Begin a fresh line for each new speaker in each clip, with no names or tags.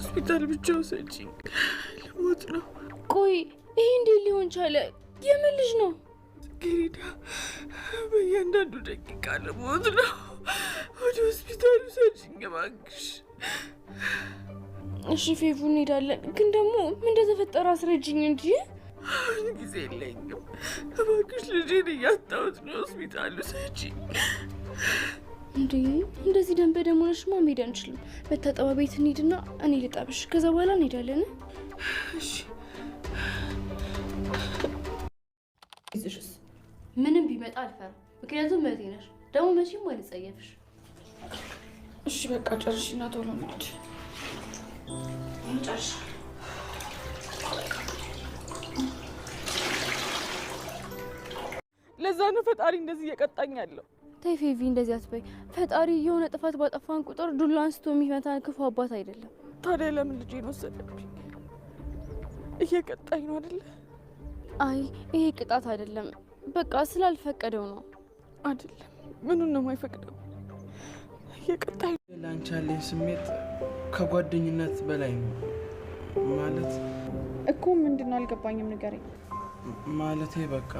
ሆስፒታል ብቻ ወሰጂኝ፣ ልሞት ነው።
ቆይ ይሄ እንዴት ሊሆን ቻለ? የምን ልጅ ነው?
ጽጌረዳ፣ በእያንዳንዱ ደቂቃ ልሞት ነው። ወደ ሆስፒታል ወሰጂኝ እባክሽ።
እሺ ፌፉ እንሄዳለን፣ ግን ደግሞ ምን እንደተፈጠረ አስረጅኝ እንጂ።
አሁን ጊዜ የለኝም እባክሽ፣ ልጄን እያጣሁት ነው። ሆስፒታል ወሰጂኝ።
እንዴ እንደዚህ ደም በደም ሆነሽማ መሄድ አንችልም። መታጠቢያ ቤት እንሂድና እኔ ልጣብሽ፣ ከዛ በኋላ እንሄዳለን።
እሺ።
ይዝሽስ ምንም ቢመጣ አልፈራም፣ ምክንያቱም መቴ ነሽ። ደግሞ መቼም አልጸየፍሽ።
እሺ በቃ ጨርሽና ቶሎ እንሂድ።
ጨርሻ
ለዛ ነው ፈጣሪ እንደዚህ እየቀጣኝ ያለው።
ተይ ፌቪ እንደዚህ አትበይ። ፈጣሪ የሆነ ጥፋት ባጠፋን ቁጥር ዱላ አንስቶ የሚመታን ክፉ አባት አይደለም።
ታዲያ ለምን ልጄን ወሰደብኝ? እየቀጣኝ ነው አይደለ?
አይ ይሄ ቅጣት አይደለም፣ በቃ ስላልፈቀደው ነው።
አይደለም፣ ምኑን ነው የማይፈቅደው? እየቀጣኝ።
ላንቺ ያለኝ ስሜት ከጓደኝነት በላይ ነው። ማለት
እኮ ምንድነው? አልገባኝም፣ ንገረኝ።
ማለቴ በቃ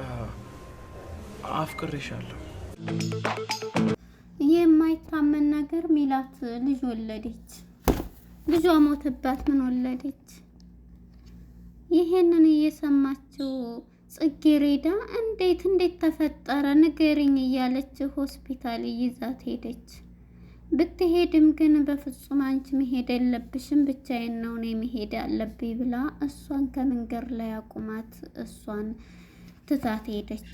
አፍቅሬሻለሁ።
የማይታመን ነገር ሚላት ልጅ ወለደች። ልጇ ሞተባት። ምን ወለደች? ይሄንን እየሰማችው ጽጌረዳ እንዴት ተፈጠረ ንገሪኝ እያለች ሆስፒታል ይዛት ሄደች። ብትሄድም ግን በፍጹም አንቺ መሄድ የለብሽም ብቻዬን ነው እኔ መሄድ ያለብኝ ብላ እሷን ከመንገድ ላይ አቁማት እሷን ትታት ሄደች።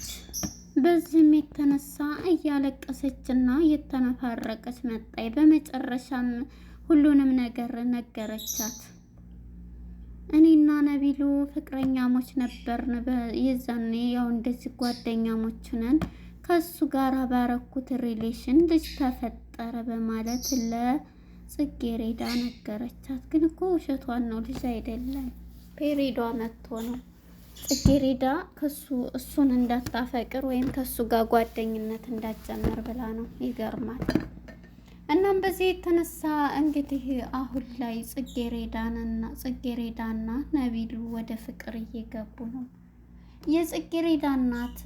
በዚህም የተነሳ እያለቀሰችና የተነፋረቀች መጣይ። በመጨረሻም ሁሉንም ነገር ነገረቻት። እኔና ነቢሉ ፍቅረኛሞች ነበርን። የዛኔ ያው እንደዚህ ጓደኛሞች ነን። ከሱ ጋር ባረኩት ሪሌሽን ልጅ ተፈጠረ በማለት ለጽጌረዳ ነገረቻት። ግን እኮ ውሸቷን ነው፣ ልጅ አይደለም፣ ፔሪዷ መጥቶ ነው። ጽጌረዳ እሱን እንዳታፈቅር ወይም ከሱ ጋር ጓደኝነት እንዳትጀምር ብላ ነው። ይገርማል። እናም በዚህ የተነሳ እንግዲህ አሁን ላይ ጽጌረዳና ነቢሉ ወደ ፍቅር እየገቡ ነው። የጽጌረዳ እናት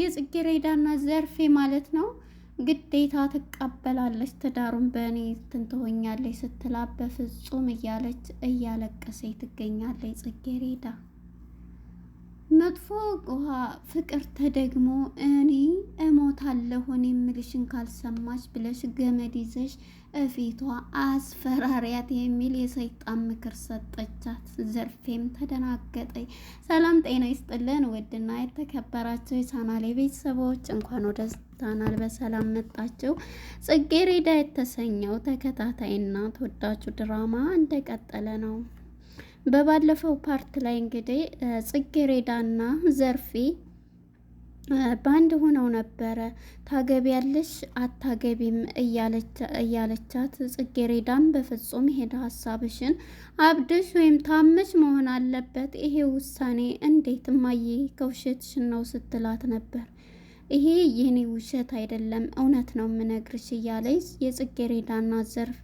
የጽጌረዳ እናት ዘርፌ ማለት ነው ግዴታ ትቀበላለች። ትዳሩን በእኔ ትንትሆኛለች ስትላ በፍጹም እያለች እያለቀሰች ትገኛለች። ጽጌረዳ መጥፎ ውሃ ፍቅርተ ደግሞ እኔ እሞታለሁ እኔ የምልሽን ካልሰማች ብለሽ ገመድ ይዘሽ እፊቷ አስፈራሪያት የሚል የሰይጣን ምክር ሰጠቻት። ዘርፌም ተደናገጠኝ። ሰላም ጤና ይስጥልን ውድና የተከበራቸው የቻናሌ ቤተሰቦች እንኳን ወደ ቻናል በሰላም መጣችሁ። ጽጌረዳ የተሰኘው ተከታታይና ተወዳጁ ድራማ እንደቀጠለ ነው። በባለፈው ፓርት ላይ እንግዲህ ጽጌረዳና ዘርፌ በአንድ ሆነው ነበረ። ታገቢያለሽ አታገቢም እያለቻት ጽጌረዳም በፍጹም ሄደ ሀሳብሽን አብደሽ ወይም ታመሽ መሆን አለበት ይሄ ውሳኔ እንዴት እማዬ ከውሸትሽን ነው ስትላት ነበር። ይሄ የኔ ውሸት አይደለም እውነት ነው የምነግርሽ እያለች የጽጌረዳና ዘርፌ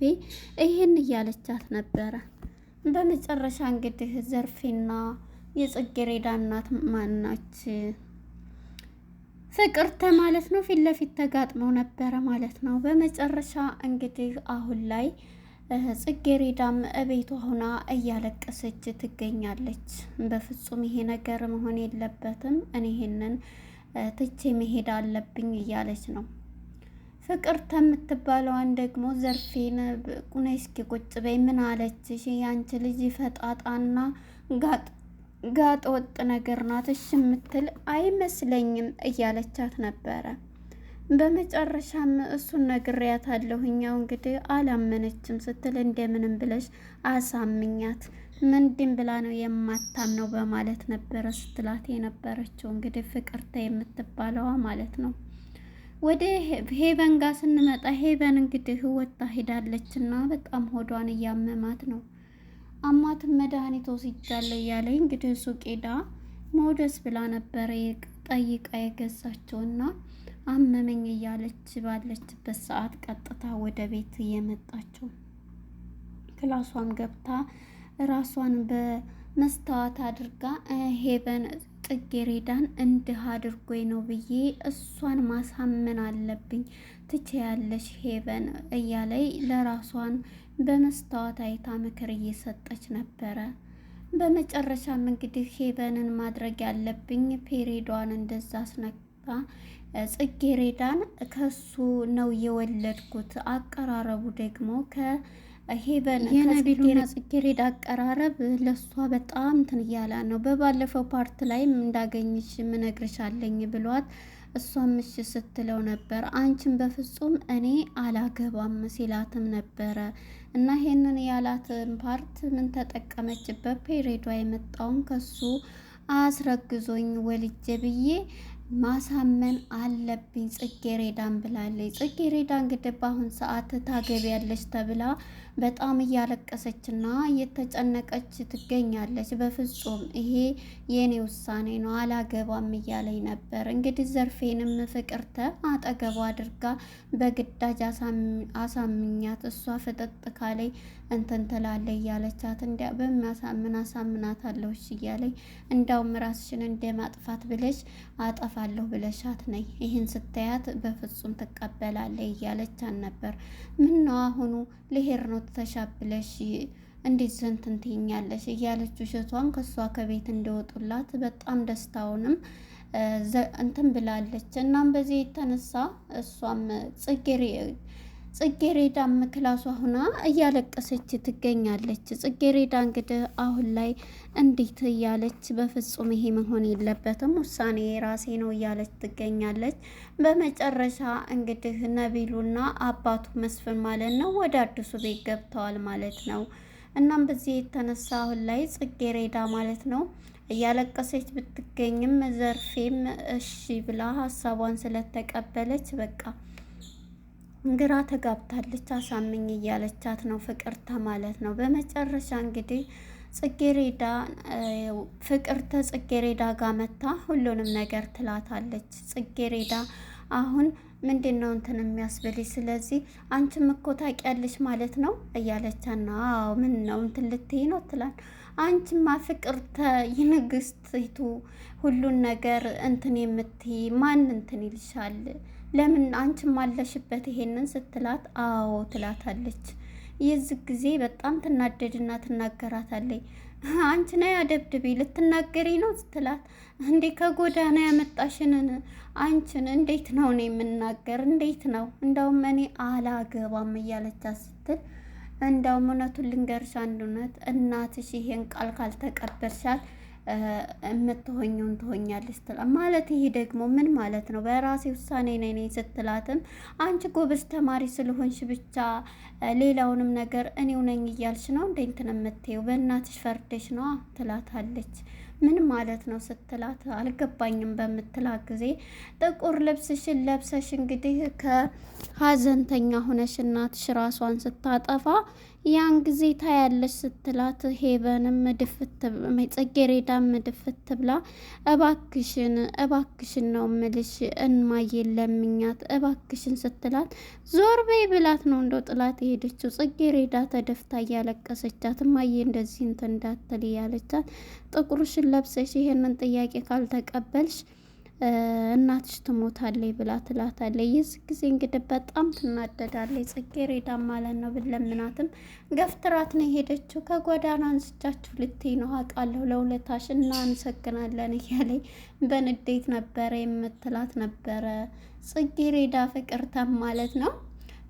ይሄን እያለቻት ነበረ። በመጨረሻ እንግዲህ ዘርፌና የጽጌረዳ እናት ማናች ፍቅርተ ማለት ነው ፊት ለፊት ተጋጥመው ነበረ ማለት ነው። በመጨረሻ እንግዲህ አሁን ላይ ጽጌረዳም እቤቷ ሆና እያለቀሰች ትገኛለች። በፍጹም ይሄ ነገር መሆን የለበትም እኔ ይሄንን ትቼ መሄድ አለብኝ እያለች ነው። ፍቅርተ የምትባለዋን ደግሞ ዘርፌን ቁነይ እስኪ ቁጭ በይ ምን አለችሽ? ያንቺ ልጅ ፈጣጣና ጋጥ ወጥ ነገር ናት እሺ የምትል አይመስለኝም እያለቻት ነበረ። በመጨረሻም እሱን ነግሬያታለሁኝ ያው እንግዲህ አላመነችም ስትል እንደምንም ብለሽ አሳምኛት ምንድን ብላ ነው የማታምነው በማለት ነበረ ስትላት የነበረችው እንግዲህ ፍቅርተ የምትባለዋ ማለት ነው። ወደ ሄቨን ጋር ስንመጣ ሄቨን እንግዲህ ወጣ ሄዳለች እና በጣም ሆዷን እያመማት ነው። አማትን መድኃኒት ወስጃለሁ እያለኝ እንግዲህ ሱቅ ሄዳ ሞደስ ብላ ነበረ ጠይቃ የገዛቸውና አመመኝ እያለች ባለችበት ሰዓት ቀጥታ ወደ ቤት እየመጣችው ክላሷም ገብታ ራሷን በመስታወት አድርጋ ሄቨን ጽጌሬዳን እንዲህ አድርጎኝ ነው ብዬ እሷን ማሳመን አለብኝ፣ ትችያለሽ ሄቨን እያለይ ለራሷን በመስታወት አይታ ምክር እየሰጠች ነበረ። በመጨረሻም እንግዲህ ሄቨንን ማድረግ ያለብኝ ፔሬዷን እንደዛ አስነቅታ ጽጌሬዳን ከሱ ነው የወለድኩት። አቀራረቡ ደግሞ ሄቨን የነቢሉና ጽጌሬዳ አቀራረብ ለሷ በጣም እንትን እያለ ነው። በባለፈው ፓርት ላይም እንዳገኝሽ ምነግርሻለኝ ብሏት እሷም እሺ ስትለው ነበር። አንቺን በፍጹም እኔ አላገባም ሲላትም ነበረ እና ይሄንን ያላትን ፓርት ምን ተጠቀመችበት? ፔሬዷ የመጣውን ከሱ አስረግዞኝ ወልጄ ብዬ ማሳመን አለብኝ ጽጌሬዳን ብላለች። ጽጌሬዳ እንግዲህ በአሁን ሰዓት ታገቢያለች ተብላ በጣም እያለቀሰችና እየተጨነቀች ትገኛለች። በፍጹም ይሄ የኔ ውሳኔ ነው አላገባም እያለኝ ነበር። እንግዲህ ዘርፌንም ፍቅርተ አጠገቧ አድርጋ በግዳጅ አሳምኛት እሷ ፍጥጥ ካለኝ እንትን ትላለች እያለቻት እንዲያ በሚያሳምን አሳምናታለሁ እያለኝ እንዳውም ራስሽን እንደማጥፋት ብለሽ አጠፋለሁ ብለሻት ነይ ይህን ስታያት በፍጹም ትቀበላለች እያለቻት ነበር። ምን ነው አሁኑ ልሄድ ነው ተሻብለሽ እንዴት ዘንትን ትይኛለሽ እያለች ውሸቷን ከሷ ከቤት እንደወጡላት በጣም ደስታውንም እንትን ብላለች። እናም በዚህ የተነሳ እሷም ጽጌሬዳም ክላሷ ሁና እያለቀሰች ትገኛለች። ጽጌሬዳ እንግዲህ አሁን ላይ እንዴት እያለች በፍጹም ይሄ መሆን የለበትም ውሳኔ የራሴ ነው እያለች ትገኛለች። በመጨረሻ እንግዲህ ነቢሉና አባቱ መስፍን ማለት ነው ወደ አዲሱ ቤት ገብተዋል ማለት ነው። እናም በዚህ የተነሳ አሁን ላይ ጽጌሬዳ ማለት ነው እያለቀሰች ብትገኝም ዘርፌም እሺ ብላ ሀሳቧን ስለተቀበለች በቃ ግራ ተጋብታለች። አሳምኝ እያለቻት ነው ፍቅርተ ማለት ነው። በመጨረሻ እንግዲህ ጽጌሬዳ ፍቅርተ ጽጌሬዳ ጋር መታ ሁሉንም ነገር ትላታለች። ጽጌሬዳ አሁን ምንድን ነው እንትን የሚያስብልሽ? ስለዚህ አንቺም እኮ ታውቂያለሽ ማለት ነው እያለቻት ነው። አዎ ምን ነው እንትን ልትይ ነው ትላል። አንቺማ ፍቅርተ የንግስቲቱ ሁሉን ነገር እንትን የምትይ ማን እንትን ይልሻል? ለምን አንቺም አለሽበት ይሄንን ስትላት አዎ ትላታለች። የዚህ ጊዜ በጣም ትናደድና ትናገራታለች። አንቺ ነይ አደብድቤ ልትናገሪ ነው ስትላት፣ እንዴ ከጎዳና ያመጣሽንን አንቺን እንዴት ነው እኔ የምናገር? እንዴት ነው እንደውም እኔ አላገባም እያለቻት ስትል፣ እንደውም እውነቱን ልንገርሽ አንድ እውነት፣ እናትሽ ይሄን ቃል ካልተቀበልሻት የምትሆኘውን ትሆኛለች ስትላት፣ ማለት ይሄ ደግሞ ምን ማለት ነው? በራሴ ውሳኔ ነኝ ስትላትም፣ አንቺ ጎበዝ ተማሪ ስለሆንሽ ብቻ ሌላውንም ነገር እኔው ነኝ እያልሽ ነው እንደ እንትን የምትይው በእናትሽ ፈርደሽ ነው ትላታለች። ምን ማለት ነው ስትላት አልገባኝም በምትላት ጊዜ ጥቁር ልብስሽን ለብሰሽ እንግዲህ ከሀዘንተኛ ሆነሽ እናትሽ ራሷን ስታጠፋ ያን ጊዜ ታያለሽ ስትላት፣ ሄቨንም ጽጌሬዳም ድፍት ብላ እባክሽን ነው ምልሽ እማዬን ለምኛት እባክሽን ስትላት፣ ዞር በይ ብላት ነው እንደው ጥላት የሄደችው። ጽጌሬዳ ተደፍታ እያለቀሰቻት እማዬ እንደዚህ እንትን እንዳትል እያለቻት፣ ጥቁርሽን ለብሰሽ ይሄንን ጥያቄ ካልተቀበልሽ እናትሽ ትሞታለች ብላ ትላታለች። የዚህ ጊዜ እንግዲህ በጣም ትናደዳለች ጽጌሬዳ ማለት ነው። ብለምናትም ገፍትራት ነው የሄደችው። ከጎዳና አንስቻችሁ ልትይ ነው አውቃለሁ፣ ለውለታሽ እናመሰግናለን እያለኝ በንዴት ነበረ የምትላት ነበረ ጽጌሬዳ ፍቅርተ ማለት ነው።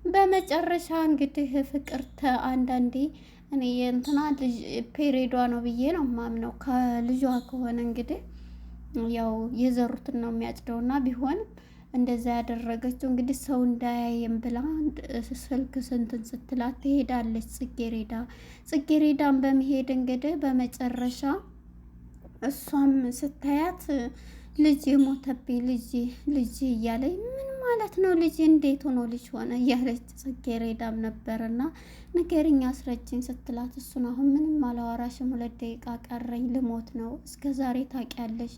በመጨረሻ እንግዲህ ፍቅርተ አንዳንዴ እኔ የእንትና ልጅ ፔሬዷ ነው ብዬ ነው ማምነው። ከልጇ ከሆነ እንግዲህ ያው የዘሩትን ነው የሚያጭደውና ቢሆንም እንደዛ ያደረገችው እንግዲህ ሰው እንዳያየም ብላ ስልክ ስንትን ስትላት ትሄዳለች። ጽጌሬዳን በመሄድ እንግዲህ በመጨረሻ እሷም ስታያት ልጅ የሞተብኝ ልጅ እያለኝ ምን ማለት ነው ልጅ እንዴት ሆኖ ልጅ ሆነ እያለች ጽጌሬዳም ነበርና ንገሪኝ አስረጅኝ ስትላት፣ እሱን አሁን ምንም አላወራሽም 2 ደቂቃ ቀረኝ ልሞት ነው። እስከ ዛሬ ታውቂያለሽ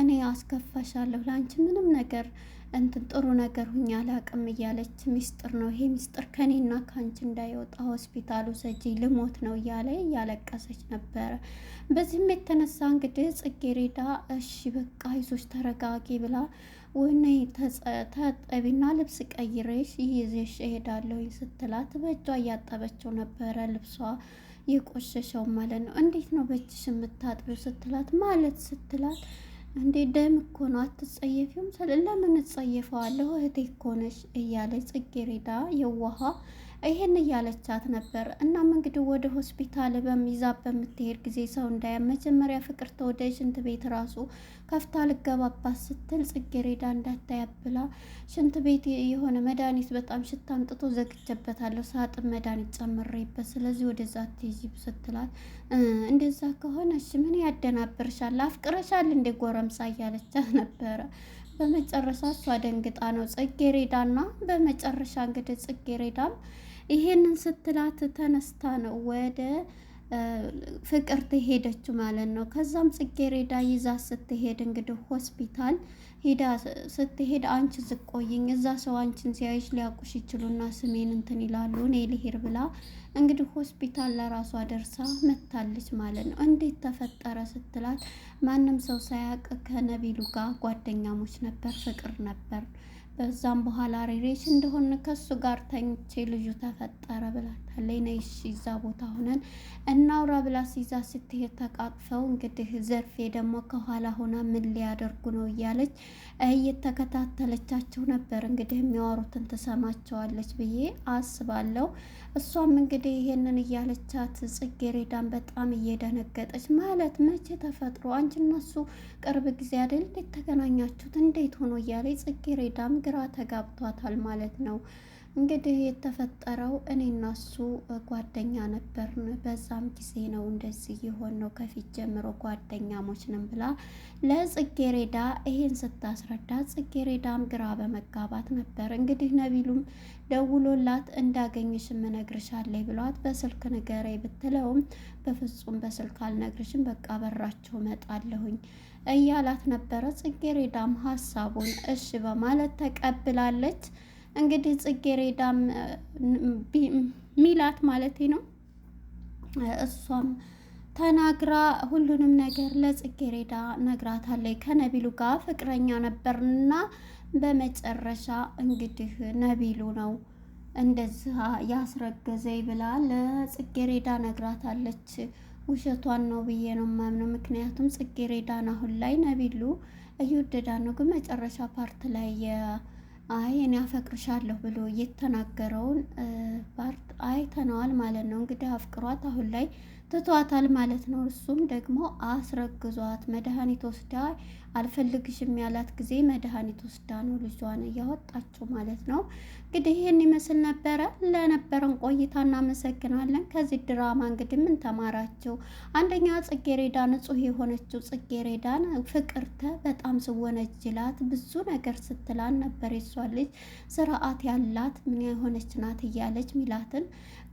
እኔ አስከፋሻለሁ፣ ለአንቺ ምንም ነገር እንትን ጥሩ ነገር ሁኛ አላቅም እያለች ሚስጥር ነው ይሄ ሚስጥር ከኔና ከአንቺ እንዳይወጣ ሆስፒታሉ ሰጂ ልሞት ነው እያለ እያለቀሰች ነበረ። በዚህም የተነሳ እንግዲህ ጽጌሬዳ እሺ በቃ ይዞች ተረጋጊ ብላ ወይኔ ታጠቢና ልብስ ቀይሬሽ ይዤሽ እሄዳለሁ ስትላት በእጇ እያጠበችው ነበረ ልብሷ የቆሸሸው ማለት ነው። እንዴት ነው በእጅሽ የምታጥቢው ስትላት ማለት ስትላት እንዴ ደም እኮ ነው አትጸየፊውም? ለምን እጸየፈዋለሁ እህቴ እኮ ነሽ እያለች ጽጌሬዳ የዋሃ ይሄን እያለቻት ነበር። እናም እንግዲህ ወደ ሆስፒታል በሚዛ በምትሄድ ጊዜ ሰው እንዳያ መጀመሪያ ፍቅር ተወደ ሽንት ቤት ራሱ ከፍታ ልገባባት ስትል ጽጌሬዳ እንዳታያብላ ሽንት ቤት የሆነ መድኃኒት በጣም ሽታ አምጥቶ ዘግቼበታለሁ ሳጥን መድኃኒት ጨምሬበት፣ ስለዚህ ወደዛ ትይዚ ስትላት እንደዛ ከሆነ እሺ ምን ያደናብርሻል አፍቅረሻል እንደ ጎረምሳ እያለቻት ነበረ። በመጨረሻ እሷ ደንግጣ ነው ጽጌሬዳና በመጨረሻ እንግዲህ ጽጌሬዳም ይሄንን ስትላት ተነስታ ነው ወደ ፍቅር ትሄደችው ማለት ነው። ከዛም ጽጌሬዳ ይዛ ስትሄድ እንግዲህ ሆስፒታል ሄዳ ስትሄድ አንቺ ዝቆይኝ እዛ ሰው አንቺን ሲያይሽ ሊያውቁሽ ይችሉና ስሜን እንትን ይላሉ እኔ ልሄድ ብላ እንግዲህ ሆስፒታል ለራሷ ደርሳ መታለች ማለት ነው። እንዴት ተፈጠረ ስትላት ማንም ሰው ሳያውቅ ከነቢሉ ጋር ጓደኛሞች ነበር፣ ፍቅር ነበር። በዛም በኋላ ሬሬሽ እንደሆነ ከሱ ጋር ተኝቼ ልጁ ተፈጠረ ብላታለች። ነይሽ እዛ ቦታ ሆነን እናውራ ብላ ሲዛ ስትሄድ ተቃቅፈው እንግዲህ ዘርፌ ደግሞ ከኋላ ሆና ምን ሊያደርጉ ነው እያለች እየተከታተለቻቸው ነበር። እንግዲህ የሚያወሩትን ትሰማቸዋለች ብዬ አስባለሁ። እሷም እንግዲህ ይሄንን እያለቻት ጽጌሬዳን በጣም እየደነገጠች ማለት መቼ ተፈጥሮ አንቺ እና እሱ ቅርብ ጊዜ አይደል እንዴት ተገናኛችሁት እንዴት ሆኖ እያለች ጽጌሬዳም ግራ ተጋብቷታል ማለት ነው። እንግዲህ የተፈጠረው እኔና እሱ ጓደኛ ነበርን፣ በዛም ጊዜ ነው እንደዚህ የሆን ነው ከፊት ጀምሮ ጓደኛሞች ነን ብላ ለጽጌሬዳ ይሄን ስታስረዳ ጽጌሬዳም ግራ በመጋባት ነበር። እንግዲህ ነቢሉም ደውሎላት እንዳገኝሽ እነግርሻለሁ ብሏት በስልክ ንገረኝ ብትለውም በፍጹም በስልክ አልነግርሽም በቃ በራቸው እመጣለሁኝ እያላት ነበረ። ጽጌሬዳም ሀሳቡን እሺ በማለት ተቀብላለች። እንግዲህ ጽጌሬዳም ሚላት ማለቴ ነው እሷም ተናግራ ሁሉንም ነገር ለጽጌሬዳ ነግራታለች። ከነቢሉ ጋር ፍቅረኛ ነበርና በመጨረሻ እንግዲህ ነቢሉ ነው እንደዚህ ያስረገዘኝ ብላ ለጽጌሬዳ ነግራታለች። ውሸቷን ነው ብዬ ነው ማምነው። ምክንያቱም ጽጌሬዳን አሁን ላይ ነቢሉ እየወደዳ ነው፣ ግን መጨረሻ ፓርት ላይ አይ እኔ አፈቅርሻለሁ ብሎ የተናገረውን ፓርት አይተነዋል ማለት ነው። እንግዲህ አፍቅሯት አሁን ላይ ትቷታል ማለት ነው። እሱም ደግሞ አስረግዟት መድኃኒት ወስዳ አልፈልግሽም ያላት ጊዜ መድኃኒት ወስዳ ነው ልጇን እያወጣችው ማለት ነው። እንግዲህ ይህን ይመስል ነበረ። ለነበረን ቆይታ እናመሰግናለን። ከዚህ ድራማ እንግዲህ ምን ተማራችሁ? አንደኛ ጽጌሬዳ ንጹሕ የሆነችው ጽጌሬዳን ፍቅርተ በጣም ስወነጅላት ብዙ ነገር ስትላን ነበር። የሷ ልጅ ስርዓት ያላት ምን የሆነች ናት እያለች ሚላትን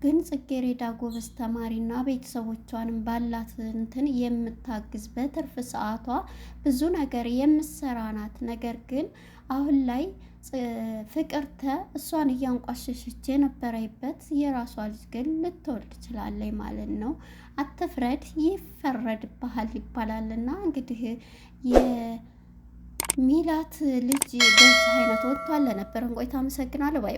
ግን ጽጌሬዳ ጎበዝ ተማሪና ቤተሰቦቿንም ባላት እንትን የምታግዝ በትርፍ ሰዓቷ ብዙ ነገር የምትሰራ ናት። ነገር ግን አሁን ላይ ፍቅርተ እሷን እያንቋሸሸች የነበረበት የራሷ ልጅ ግን ልትወልድ ትችላለች ማለት ነው። አትፍረድ ይፈረድብሃል ይባላልና እንግዲህ የሚላት ልጅ በዚህ አይነት ወጥቷል። ለነበረን ቆይታ አመሰግናለሁ። ባይ